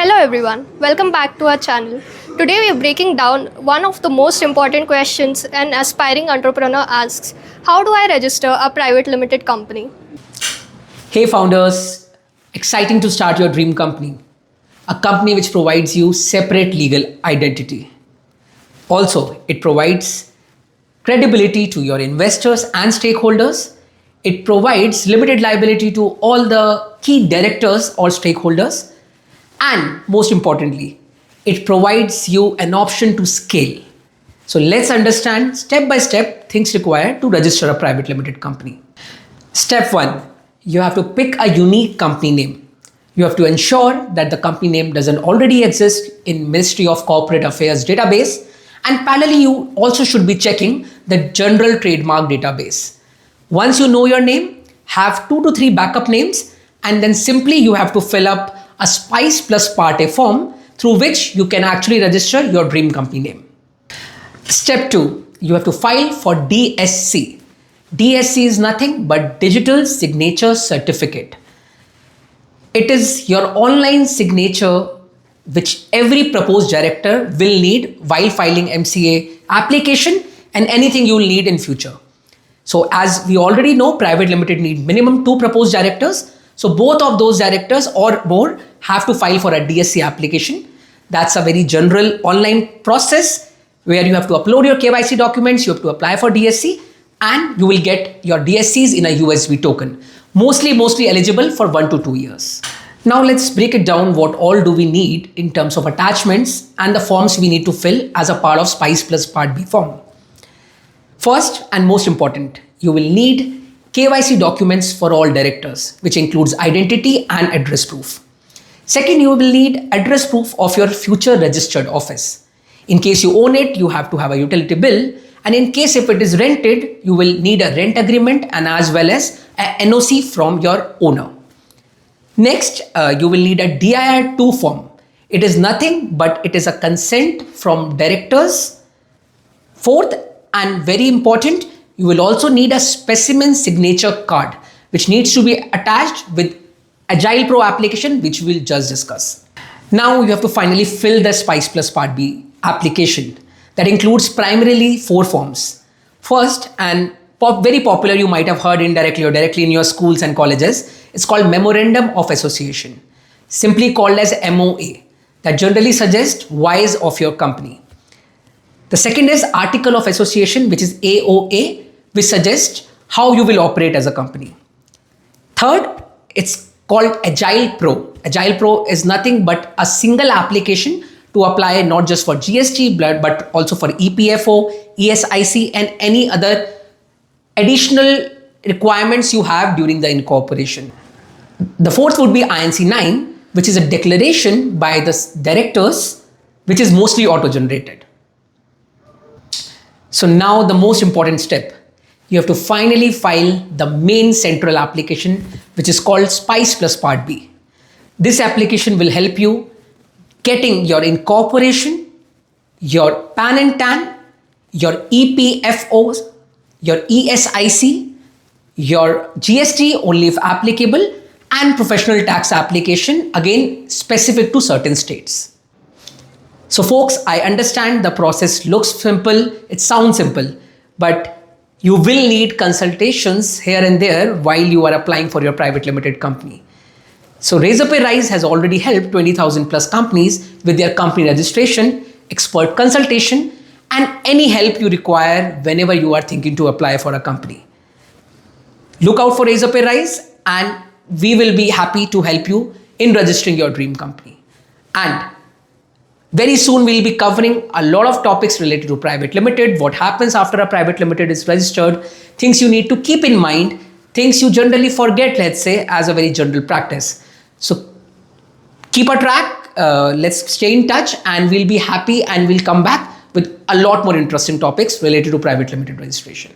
Hello everyone, welcome back to our channel. Today we are breaking down one of the most important questions an aspiring entrepreneur asks. How do I register a private limited company? Hey founders, exciting to start your dream company. A company which provides you separate legal identity. Also, it provides credibility to your investors and stakeholders. It provides limited liability to all the key directors or stakeholders. And most importantly, it provides you an option to scale. So let's understand step by step things required to register a private limited company. Step 1, you have to pick a unique company name. You have to ensure that the company name doesn't already exist in Ministry of Corporate Affairs database, and parallelly you also should be checking the general trademark database. Once you know your name, have 2 to 3 backup names, and then simply you have to fill up a Spice plus Part A form through which you can actually register your dream company name. Step 2, you have to file for DSC. DSC is nothing but Digital Signature Certificate. It is your online signature which every proposed director will need while filing MCA application and anything you will need in future. So as we already know, private limited need minimum 2 proposed directors. So both of those directors or more have to file for a DSC application. That's a very general online process where you have to upload your KYC documents, you have to apply for DSC, and you will get your DSCs in a USB token. Mostly eligible for 1 to 2 years. Now let's break it down what all do we need in terms of attachments and the forms we need to fill as a part of Spice plus Part B form. First and most important, you will need KYC documents for all directors, which includes identity and address proof. Second, you will need address proof of your future registered office. In case you own it, you have to have a utility bill, and in case if it is rented, you will need a rent agreement and as well as a NOC from your owner. Next, you will need a DIR2 form. It is nothing but it is a consent from directors. Fourth, and very important, you will also need a specimen signature card, which needs to be attached with Agile Pro application, which we'll just discuss. Now you have to finally fill the Spice plus Part B application. That includes primarily 4 forms. First, and very popular, you might have heard indirectly or directly in your schools and colleges, it's called Memorandum of Association, simply called as MOA, that generally suggests whys of your company. The second is Article of Association, which is AOA, which suggests how you will operate as a company. Third, it's called Agile Pro. Agile Pro is nothing but a single application to apply not just for GST, but also for EPFO, ESIC, and any other additional requirements you have during the incorporation. The fourth would be INC 9, which is a declaration by the directors, which is mostly auto-generated. So now the most important step, you have to finally file the main central application, which is called Spice plus Part B. This application will help you getting your incorporation, your PAN and TAN, your EPFOs, your ESIC, your GST only if applicable, and professional tax application, again specific to certain states. So folks, I understand the process looks simple, it sounds simple, but you will need consultations here and there while you are applying for your private limited company. So Razorpay Rise has already helped 20,000 plus companies with their company registration, expert consultation, and any help you require whenever you are thinking to apply for a company. Look out for Razorpay Rise, and we will be happy to help you in registering your dream company. And very soon we'll be covering a lot of topics related to private limited, what happens after a private limited is registered, things you need to keep in mind, things you generally forget, let's say, as a very general practice. So keep a track, let's stay in touch, and we'll be happy and we'll come back with a lot more interesting topics related to private limited registration.